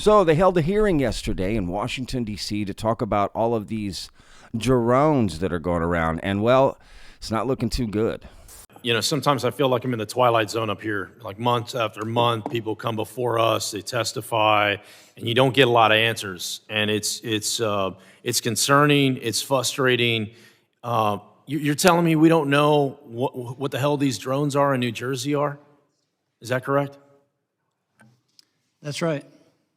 So they held a hearing yesterday in Washington, D.C. to talk about all of these drones that are going around. And, well, it's not looking too good. You know, sometimes I feel like I'm in the twilight zone up here. Like month after month, people come before us, they testify, and you don't get a lot of answers. And it's concerning, it's frustrating. You're telling me we don't know what the hell these drones are in New Jersey are? Is that correct? That's right.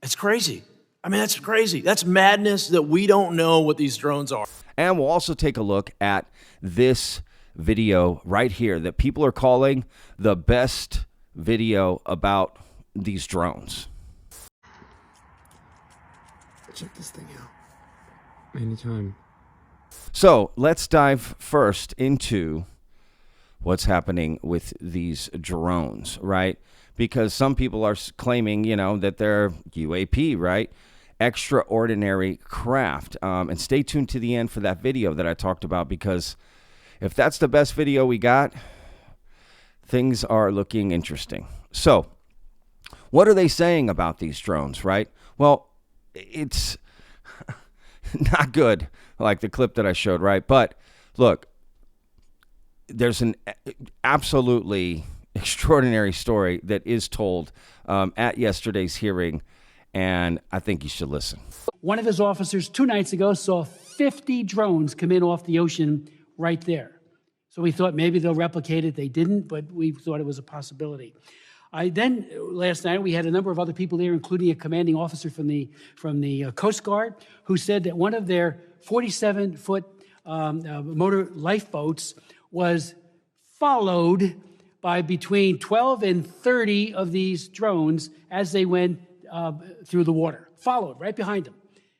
It's crazy. I mean, that's crazy. That's madness that we don't know what these drones are. And we'll also take a look at this video right here that people are calling the best video about these drones. Check this thing out. Anytime. So let's dive first into what's happening with these drones, right? Because some people are claiming, you know, that they're UAP, right? Extraordinary craft. And stay tuned to the end for that video that I talked about, because if that's the best video we got, things are looking interesting. So what are they saying about these drones, right? Well, it's not good, like the clip that I showed, right? But look, there's an absolutely extraordinary story that is told at yesterday's hearing, and I think you should listen. One of his officers 2 nights ago saw 50 drones come in off the ocean right there. So we thought maybe they'll replicate it. They didn't, but we thought it was a possibility. Last night, we had a number of other people there, including a commanding officer from the Coast Guard, who said that one of their 47-foot motor lifeboats was followed by between 12 and 30 of these drones as they went through the water, followed right behind them.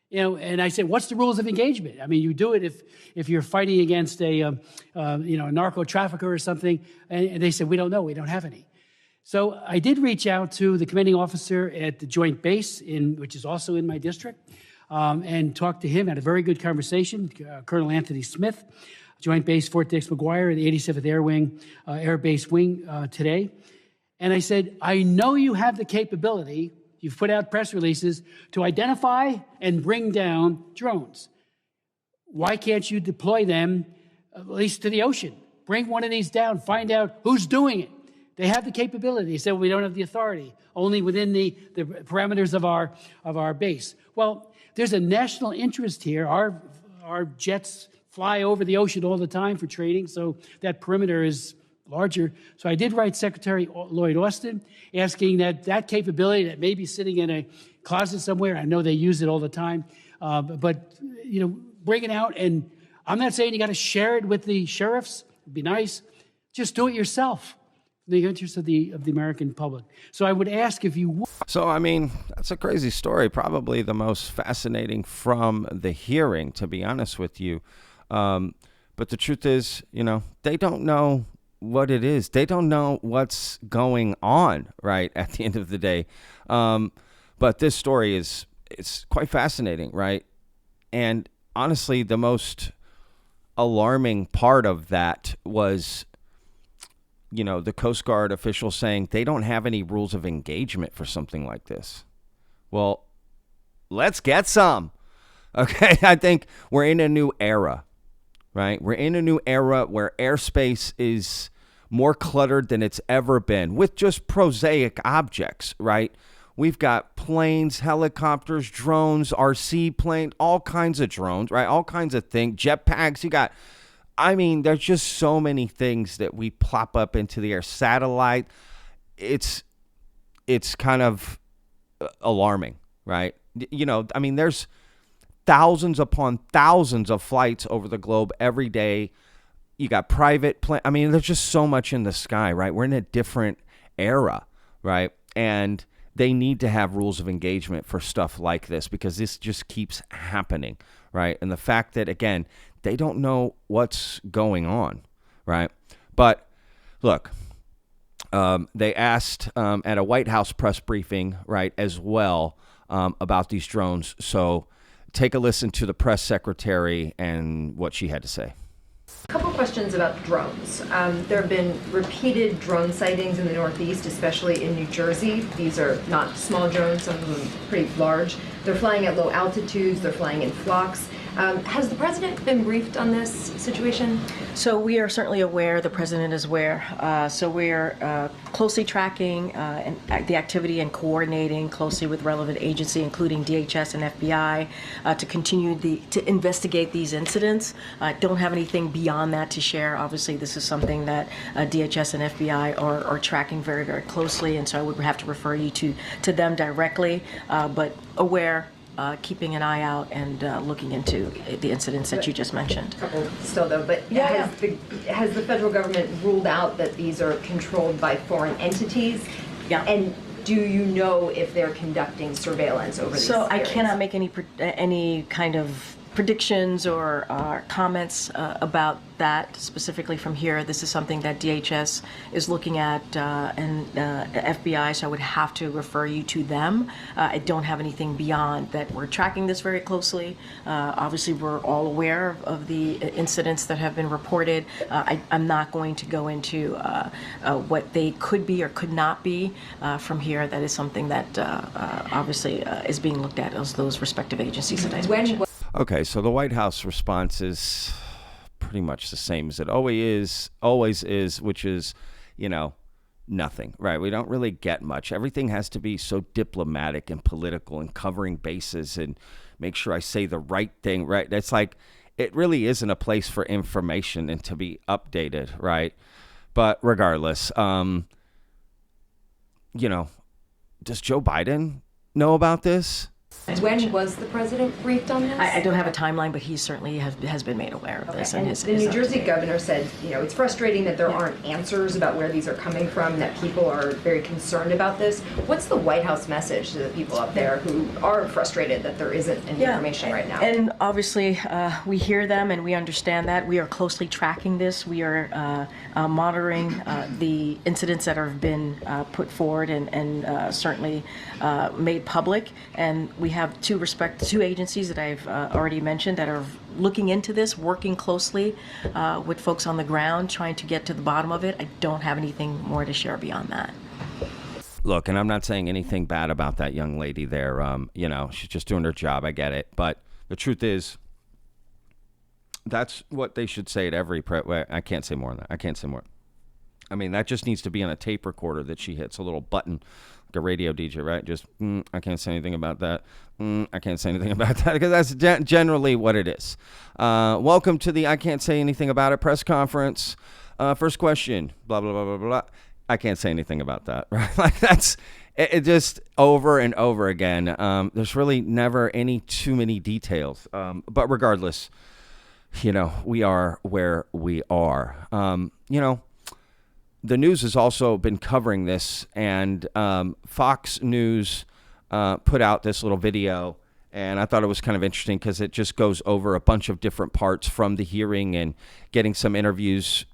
You know, and I said, what's the rules of engagement? I mean, you do it if you're fighting against a narco trafficker or something. And they said, we don't know. We don't have any. So I did reach out to the commanding officer at the Joint Base, which is also in my district, and talked to him. Had a very good conversation. Colonel Anthony Smith, Joint Base Fort Dix McGuire, the 87th Air Wing, Air Base Wing today. And I said, I know you have the capability. You've put out press releases to identify and bring down drones. Why can't you deploy them at least to the ocean? Bring one of these down, find out who's doing it. They have the capability. They said, well, we don't have the authority, only within the parameters of our base. Well, there's a national interest here. Our jets fly over the ocean all the time for training, so that perimeter is larger. So I did write Secretary Lloyd Austin asking that capability that may be sitting in a closet somewhere. I know they use it all the time, but you know, bring it out. And I'm not saying you got to share it with the sheriffs. It'd be nice. Just do it yourself in the interest of the American public. So I would ask if you would. So, I mean, that's a crazy story. Probably the most fascinating from the hearing, to be honest with you. But the truth is, you know, they don't know what it is. They don't know what's going on, right, at the end of the day. But this story it's quite fascinating, right? And honestly, the most alarming part of that was, you know, the Coast Guard official saying they don't have any rules of engagement for something like this. Well, let's get some. Okay, I think we're in a new era, right? We're in a new era where airspace is more cluttered than it's ever been with just prosaic objects, right? We've got planes, helicopters, drones, RC planes, all kinds of drones, right? All kinds of things, jetpacks. There's just so many things that we plop up into the air. Satellite. It's kind of alarming, right? You know, I mean, there's thousands upon thousands of flights over the globe every day. You got private plane. I mean, there's just so much in the sky, right? We're in a different era, right? And they need to have rules of engagement for stuff like this because this just keeps happening, right? And the fact that, again, they don't know what's going on, right? But look, they asked at a White House press briefing, right, as well about these drones. So take a listen to the press secretary and what she had to say. A couple questions about drones. There have been repeated drone sightings in the Northeast, especially in New Jersey. These are not small drones, some of them pretty large. They're flying at low altitudes, they're flying in flocks. Has the president been briefed on this situation? So we are certainly aware, the president is aware. So we're closely tracking the activity and coordinating closely with relevant agency, including DHS and FBI, to continue to investigate these incidents. Don't have anything beyond that to share. Obviously, this is something that DHS and FBI are tracking very, very closely, and so I would have to refer you to them directly, but aware. Keeping an eye out and looking into the incidents that you just mentioned. Still though, but has the federal government ruled out that these are controlled by foreign entities? Yeah. And do you know if they're conducting surveillance over these So I areas? cannot make any kind of predictions or comments about that specifically from here. This is something that DHS is looking at and FBI, so I would have to refer you to them. I don't have anything beyond that. We're tracking this very closely. Obviously, we're all aware of the incidents that have been reported. I'm not going to go into what they could be or could not be from here. That is something that obviously is being looked at as those respective agencies that I mentioned. Okay, so the White House response is pretty much the same as it always is, which is, nothing, right? We don't really get much. Everything has to be so diplomatic and political and covering bases and make sure I say the right thing, right? It's like, it really isn't a place for information and to be updated, right? But regardless, does Joe Biden know about this? When was the president briefed on this? I don't have a timeline, but he certainly has been made aware of this. And the New Jersey governor said, it's frustrating that there aren't answers about where these are coming from, that people are very concerned about this. What's the White House message to the people up there who are frustrated that there isn't any information right now? And obviously, we hear them and we understand that. We are closely tracking this. We are monitoring the incidents that have been put forward and certainly made public. And we have two agencies that I've already mentioned that are looking into this, working closely with folks on the ground, trying to get to the bottom of it. I don't have anything more to share beyond that. Look, and I'm not saying anything bad about that young lady there. She's just doing her job. I get it. But the truth is, that's what they should say at every I can't say more than that. I can't say more. I mean, that just needs to be on a tape recorder that she hits a little button, like a radio DJ, right? Just, I can't say anything about that. I can't say anything about that, because that's generally what it is. Welcome to the I Can't Say Anything About It press conference. First question, blah, blah, blah, blah, blah. I can't say anything about that, right? Like, that's it just over and over again. There's really never too many details. But regardless, we are where we are. The news has also been covering this, and Fox News put out this little video, and I thought it was kind of interesting because it just goes over a bunch of different parts from the hearing and getting some interviews,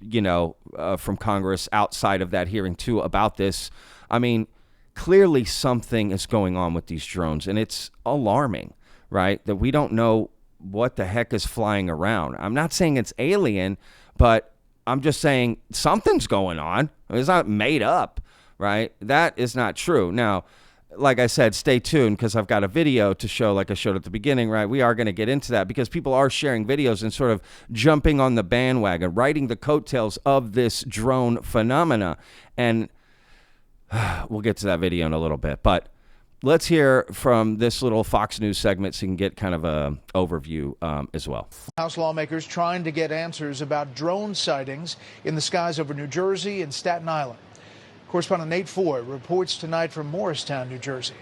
from Congress outside of that hearing too about this. I mean, clearly something is going on with these drones, and it's alarming, right? That we don't know what the heck is flying around. I'm not saying it's alien, but I'm just saying something's going on. It's not made up, right? That is not true. Now, like I said, stay tuned because I've got a video to show, like I showed at the beginning, right? We are going to get into that because people are sharing videos and sort of jumping on the bandwagon, riding the coattails of this drone phenomena. And we'll get to that video in a little bit. But let's hear from this little Fox News segment so you can get kind of an overview as well. House lawmakers trying to get answers about drone sightings in the skies over New Jersey and Staten Island. Correspondent Nate Foy reports tonight from Morristown, New Jersey.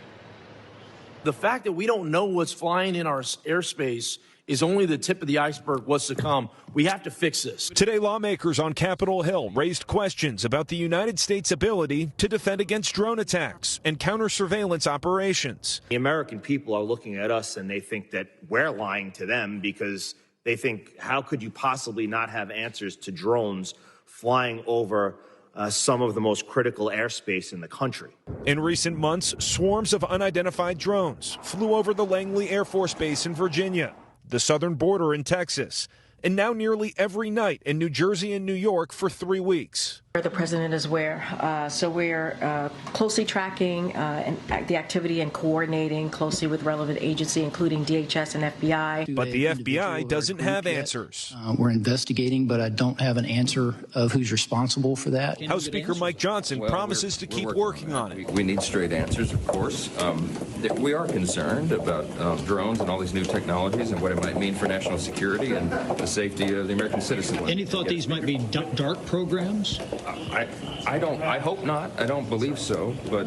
The fact that we don't know what's flying in our airspace is only the tip of the iceberg. What's to come. We have to fix this. Today, lawmakers on Capitol Hill raised questions about the United States' ability to defend against drone attacks and counter-surveillance operations. The American people are looking at us and they think that we're lying to them because they think, how could you possibly not have answers to drones flying over some of the most critical airspace in the country? In recent months, swarms of unidentified drones flew over the Langley Air Force Base in Virginia, the southern border in Texas, and now nearly every night in New Jersey and New York for 3 weeks. The president is aware, so we're closely tracking the activity and coordinating closely with relevant agency, including DHS and FBI. But the FBI doesn't have answers. We're investigating, but I don't have an answer of who's responsible for that. House Speaker Mike Johnson promises to keep working on it. We need straight answers, of course. We are concerned about drones and all these new technologies and what it might mean for national security and the safety of the American citizen. Any thought these might be dark programs? I hope not. I don't believe so, but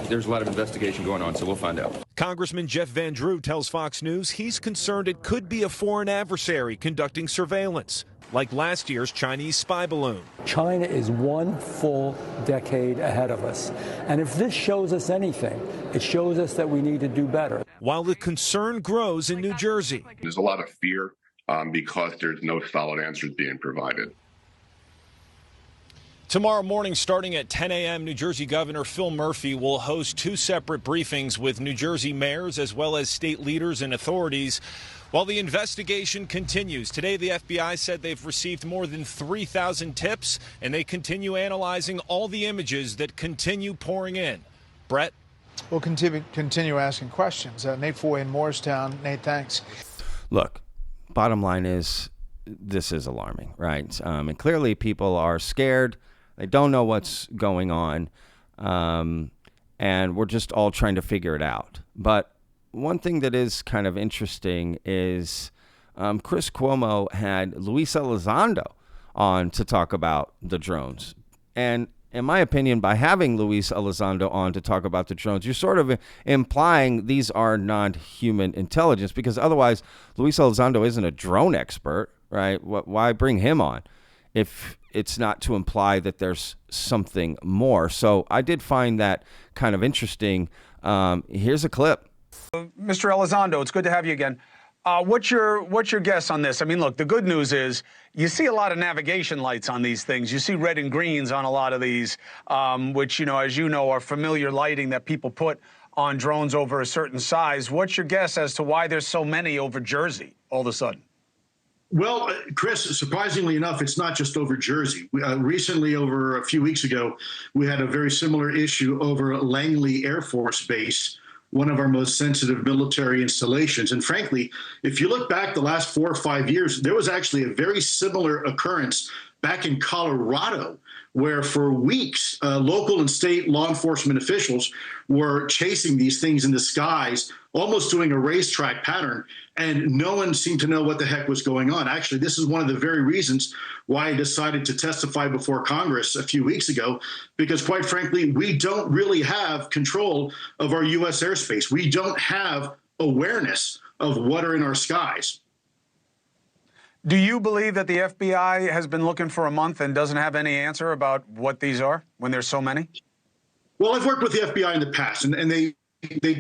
there's a lot of investigation going on, so we'll find out. Congressman Jeff Van Drew tells Fox News he's concerned it could be a foreign adversary conducting surveillance, like last year's Chinese spy balloon. China is one full decade ahead of us. And if this shows us anything, it shows us that we need to do better. While the concern grows in New Jersey. There's a lot of fear because there's no solid answers being provided. Tomorrow morning, starting at 10 a.m., New Jersey Governor Phil Murphy will host 2 separate briefings with New Jersey mayors as well as state leaders and authorities while the investigation continues. Today, the FBI said they've received more than 3,000 tips, and they continue analyzing all the images that continue pouring in. Brett? We'll continue asking questions. Nate Foy in Morristown. Nate, thanks. Look, bottom line is this is alarming, right? And clearly people are scared. They don't know what's going on, and we're just all trying to figure it out. But one thing that is kind of interesting is Chris Cuomo had Luis Elizondo on to talk about the drones. And in my opinion, by having Luis Elizondo on to talk about the drones, you're sort of implying these are non-human intelligence, because otherwise Luis Elizondo isn't a drone expert, right? Why bring him on if it's not to imply that there's something more? So I did find that kind of interesting. Here's a clip. Mr. Elizondo, it's good to have you again. What's your guess on this? I mean, look, the good news is you see a lot of navigation lights on these things. You see red and greens on a lot of these, which, as you know, are familiar lighting that people put on drones over a certain size. What's your guess as to why there's so many over Jersey all of a sudden? Well, Chris, surprisingly enough, it's not just over Jersey. Recently, over a few weeks ago, we had a very similar issue over Langley Air Force Base, one of our most sensitive military installations. And frankly, if you look back the last 4 or 5 years, there was actually a very similar occurrence back in Colorado, where for weeks, local and state law enforcement officials were chasing these things in the skies, almost doing a racetrack pattern, and no one seemed to know what the heck was going on. Actually, this is one of the very reasons why I decided to testify before Congress a few weeks ago, because quite frankly, we don't really have control of our U.S. airspace. We don't have awareness of what are in our skies. Do you believe that the FBI has been looking for a month and doesn't have any answer about what these are when there's so many? Well, I've worked with the FBI in the past, and they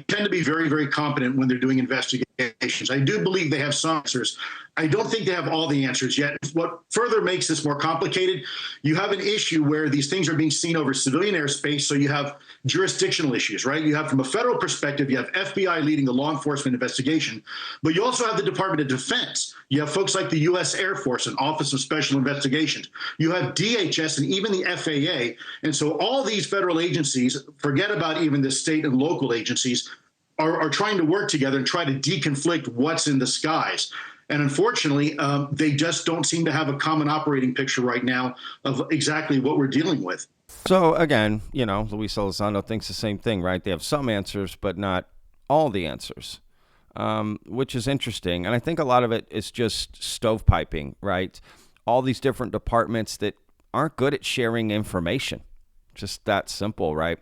tend to be very, very competent when they're doing investigations. I do believe they have some answers. I don't think they have all the answers yet. What further makes this more complicated, you have an issue where these things are being seen over civilian airspace, so you have jurisdictional issues, right? You have, from a federal perspective, you have FBI leading the law enforcement investigation, but you also have the Department of Defense. You have folks like the U.S. Air Force and Office of Special Investigations. You have DHS and even the FAA. And so all these federal agencies, forget about even the state and local agencies, are trying to work together and try to deconflict what's in the skies. And unfortunately, they just don't seem to have a common operating picture right now of exactly what we're dealing with. So again, Luis Elizondo thinks the same thing, right? They have some answers, but not all the answers, which is interesting. And I think a lot of it is just stovepiping, right? All these different departments that aren't good at sharing information. Just that simple, right?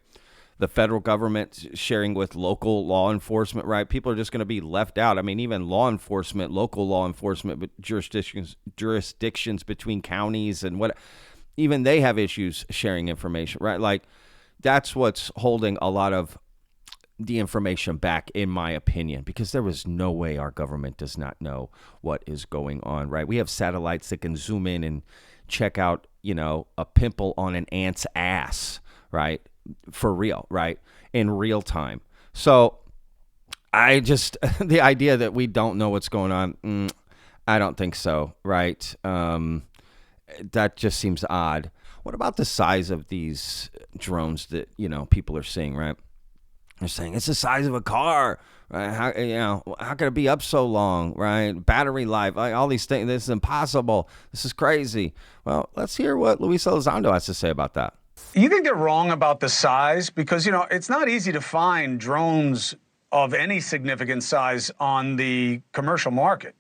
The federal government sharing with local law enforcement, right? People are just going to be left out. I mean, even law enforcement, local law enforcement, but jurisdictions between counties and what, even they have issues sharing information, right? Like, that's what's holding a lot of the information back, in my opinion, because there was no way our government does not know what is going on, right? We have satellites that can zoom in and check out, a pimple on an ant's ass, right? For real, right? In real time. So I just, the idea that we don't know what's going on, I don't think so, right? That just seems odd. What about the size of these drones that, people are seeing, right? They're saying it's the size of a car, right? How could it be up so long, right? Battery life, all these things. This is impossible. This is crazy. Well, let's hear what Luis Elizondo has to say about that. You think they're wrong about the size? Because, it's not easy to find drones of any significant size on the commercial market.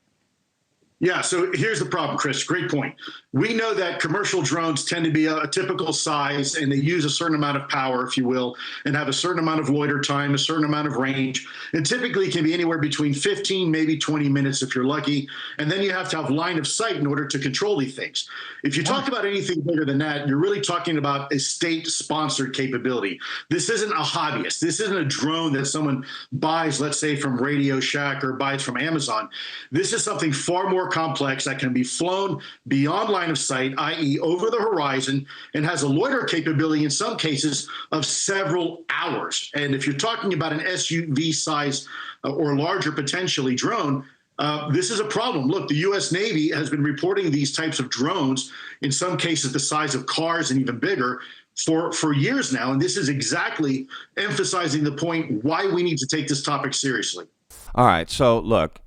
Yeah, so here's the problem, Chris. Great point. We know that commercial drones tend to be a typical size, and they use a certain amount of power, if you will, and have a certain amount of loiter time, a certain amount of range. And typically can be anywhere between 15, maybe 20 minutes if you're lucky. And then you have to have line of sight in order to control these things. If you talk about anything bigger than that, you're really talking about a state-sponsored capability. This isn't a hobbyist. This isn't a drone that someone buys, let's say, from Radio Shack or buys from Amazon. This is something far more complex that can be flown beyond line of sight, i.e. over the horizon, and has a loiter capability in some cases of several hours. And if you're talking about an SUV size or larger potentially drone, this is a problem. Look, the U.S. Navy has been reporting these types of drones, in some cases the size of cars and even bigger, for years now. And this is exactly emphasizing the point why we need to take this topic seriously. All right. So, look.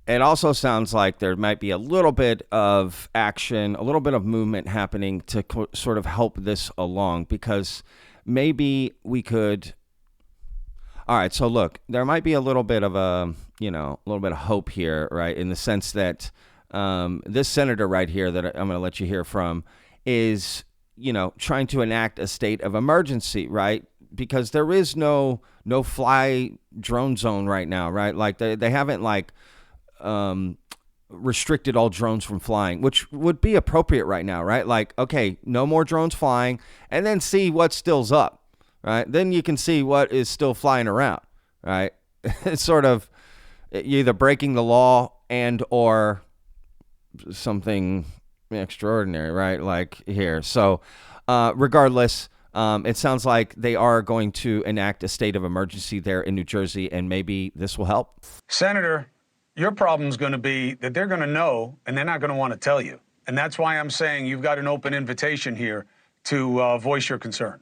It also sounds like there might be a little bit of action, a little bit of movement happening to sort of help this along, because maybe we could. All right. So look, there might be a little bit of a little bit of hope here, right? In the sense that this senator right here that I'm going to let you hear from is, trying to enact a state of emergency, right? Because there is no fly drone zone right now, right? Like they haven't restricted all drones from flying, which would be appropriate right now, right? Like, okay, no more drones flying, and then see what still's up, right? Then you can see what is still flying around, right? It's sort of either breaking the law and or something extraordinary, right? Like here. So regardless, it sounds like they are going to enact a state of emergency there in New Jersey, and maybe this will help. Senator, your problem is going to be that they're going to know, and they're not going to want to tell you. And that's why I'm saying you've got an open invitation here to voice your concern.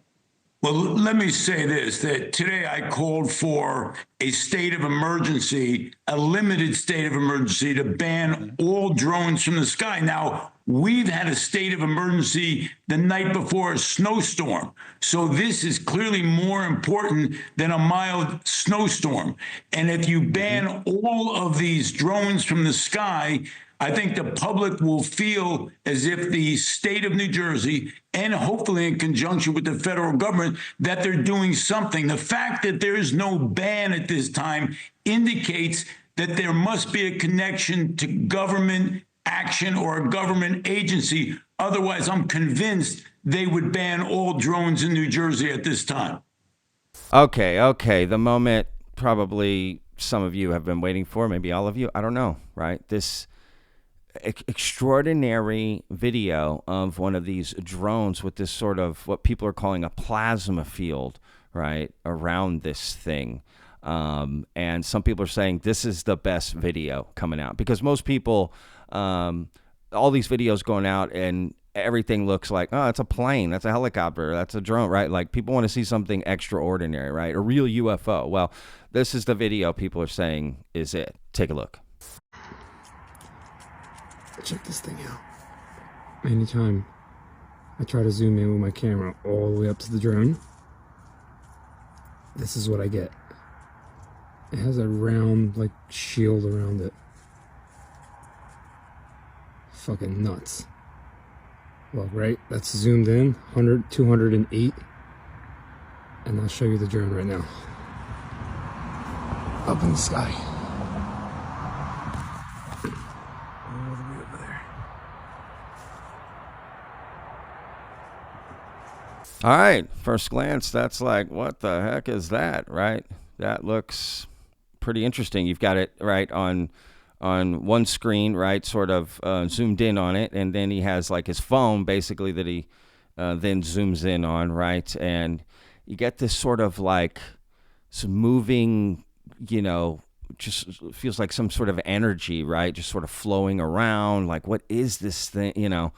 Well, let me say this, that today I called for a state of emergency, a limited state of emergency to ban all drones from the sky. Now, we've had a state of emergency the night before a snowstorm. So this is clearly more important than a mild snowstorm. And if you ban all of these drones from the sky, I think the public will feel as if the state of New Jersey, and hopefully in conjunction with the federal government, that they're doing something. The fact that there is no ban at this time indicates that there must be a connection to government action or a government agency. Otherwise, I'm convinced they would ban all drones in New Jersey at this time. Okay. The moment probably some of you have been waiting for, maybe all of you, I don't know, right? This extraordinary video of one of these drones with this sort of what people are calling a plasma field, right, around this thing. And some people are saying this is the best video coming out, because most people, all these videos going out and everything looks like, oh, it's a plane, that's a helicopter, that's a drone, right? Like people want to see something extraordinary, right? A real UFO. Well, this is the video people are saying is it. Take a look. Check this thing out. Anytime I try to zoom in with my camera all the way up to the drone, this is what I get. It has a round, like, shield around it. Fucking nuts. Well, right, that's zoomed in, 208. And I'll show you the drone right now. Up in the sky. All the way over there. All right, first glance, that's like, what the heck is that, right? That looks pretty interesting. You've got it right on one screen, right, sort of zoomed in on it, and then he has like his phone basically that he then zooms in on, right? And you get this sort of like some moving, just feels like some sort of energy, right? Just sort of flowing around. Like, what is this thing? You know,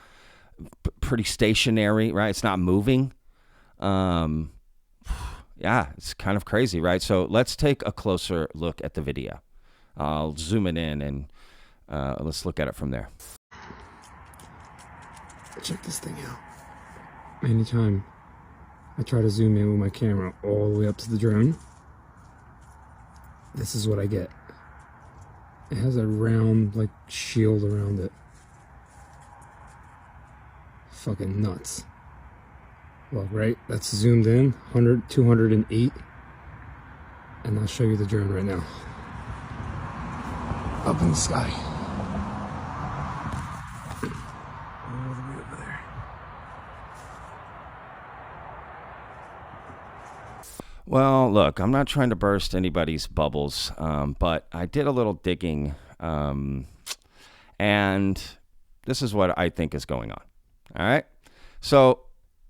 pretty stationary, right? It's not moving. Yeah, it's kind of crazy, right? So let's take a closer look at the video. I'll zoom it in and let's look at it from there. Check this thing out. Anytime I try to zoom in with my camera all the way up to the drone, this is what I get. It has a round, like, shield around it. Fucking nuts. Well, right, that's zoomed in, 100, 208. And I'll show you the drone right now. Up in the sky. All the way over there. Well, look, I'm not trying to burst anybody's bubbles, but I did a little digging, and this is what I think is going on. All right? So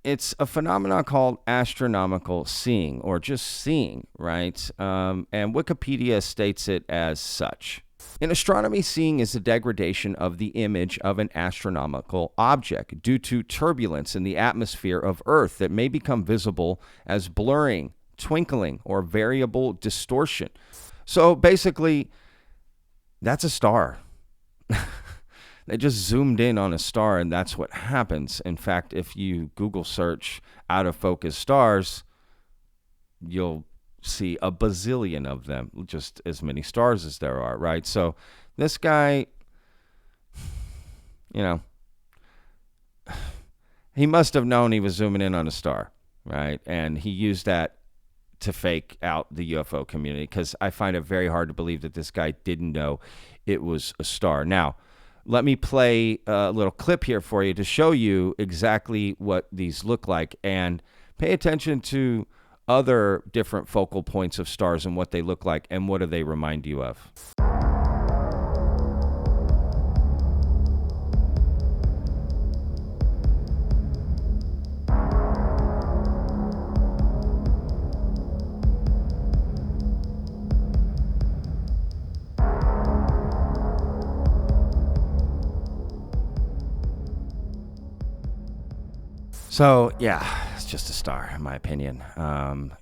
it's a phenomenon called astronomical seeing, or just seeing, right? And Wikipedia states it as such. In astronomy, seeing is the degradation of the image of an astronomical object due to turbulence in the atmosphere of Earth that may become visible as blurring, twinkling, or variable distortion. So basically, that's a star. They just zoomed in on a star, and that's what happens. In fact, if you Google search out of focus stars, you'll see a bazillion of them, just as many stars as there are, right? So this guy, you know, he must have known he was zooming in on a star, right? And he used that to fake out the UFO community, because I find it very hard to believe that this guy didn't know it was a star. Now, let me play a little clip here for you to show you exactly what these look like, and pay attention to other different focal points of stars and what they look like and what do they remind you of. So, yeah, it's just a star, in my opinion.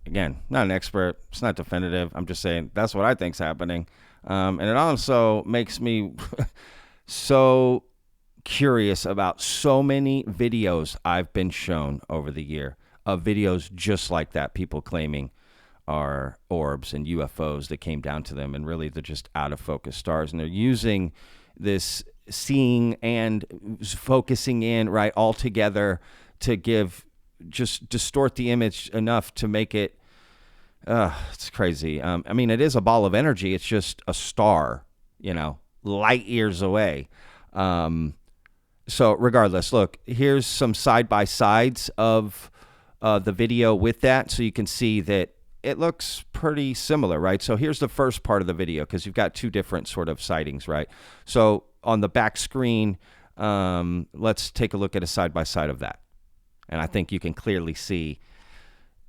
Again, not an expert. It's not definitive. I'm just saying that's what I think's happening. And it also makes me so curious about so many videos I've been shown over the year of videos just like that, people claiming are orbs and UFOs that came down to them, and really they're just out of focus stars. And they're using this seeing and focusing in, right, all together to just distort the image enough to make it, it's crazy. I mean, it is a ball of energy. It's just a star, you know, light years away. So regardless, look, here's some side-by-sides of the video with that, so you can see that it looks pretty similar, right? So here's the first part of the video, because you've got two different sort of sightings, right? So on the back screen, let's take a look at a side-by-side of that. And I think you can clearly see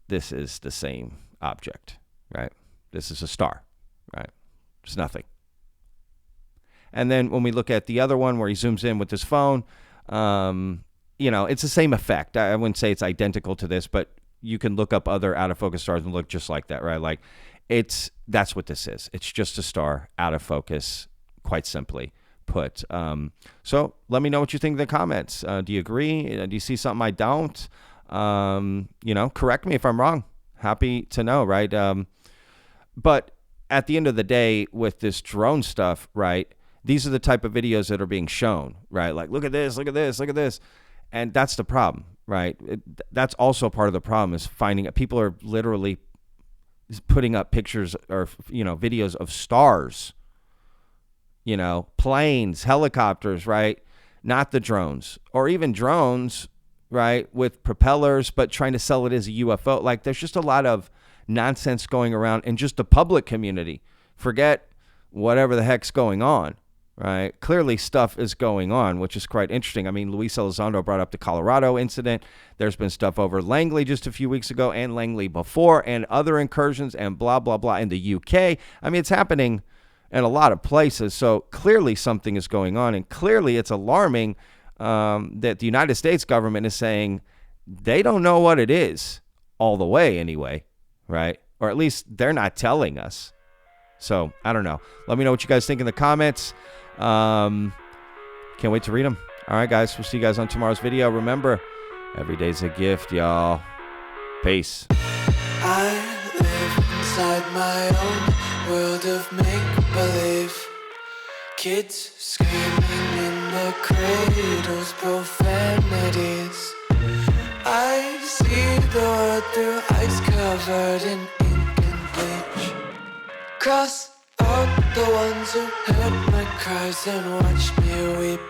this is the same object, right? This is a star, right? It's nothing. And then when we look at the other one where he zooms in with his phone, you know, it's the same effect. I wouldn't say it's identical to this, but you can look up other out of focus stars and look just like that, right? Like that's what this is. It's just a star out of focus, quite simply put. So let me know what you think in the comments. Do you agree? Do you see something I don't? You know, correct me if I'm wrong. Happy to know, right? But at the end of the day, with this drone stuff, right, these are the type of videos that are being shown, right? Like, look at this, look at this, look at this. And that's the problem, right? That's also part of the problem, is finding people are literally putting up pictures or, you know, videos of stars, you know, planes, helicopters, right? Not the drones, or even drones, right, with propellers, but trying to sell it as a UFO. Like, there's just a lot of nonsense going around in just the public community. Forget whatever the heck's going on, right? Clearly stuff is going on, which is quite interesting. I mean, Luis Elizondo brought up the Colorado incident. There's been stuff over Langley just a few weeks ago, and Langley before, and other incursions, and blah, blah, blah in the UK. I mean, it's happening in a lot of places. So clearly something is going on, and clearly it's alarming that the United States government is saying they don't know what it is all the way anyway, right? Or at least they're not telling us. So I don't know. Let me know what you guys think in the comments. Can't wait to read them. All right, guys. We'll see you guys on tomorrow's video. Remember, every day's a gift, y'all. Peace. I live inside my own world of make-believe. Kids screaming in the cradles, profanities. I see the world through ice covered in ink and bleach. Cross out the ones who heard my cries and watched me weep.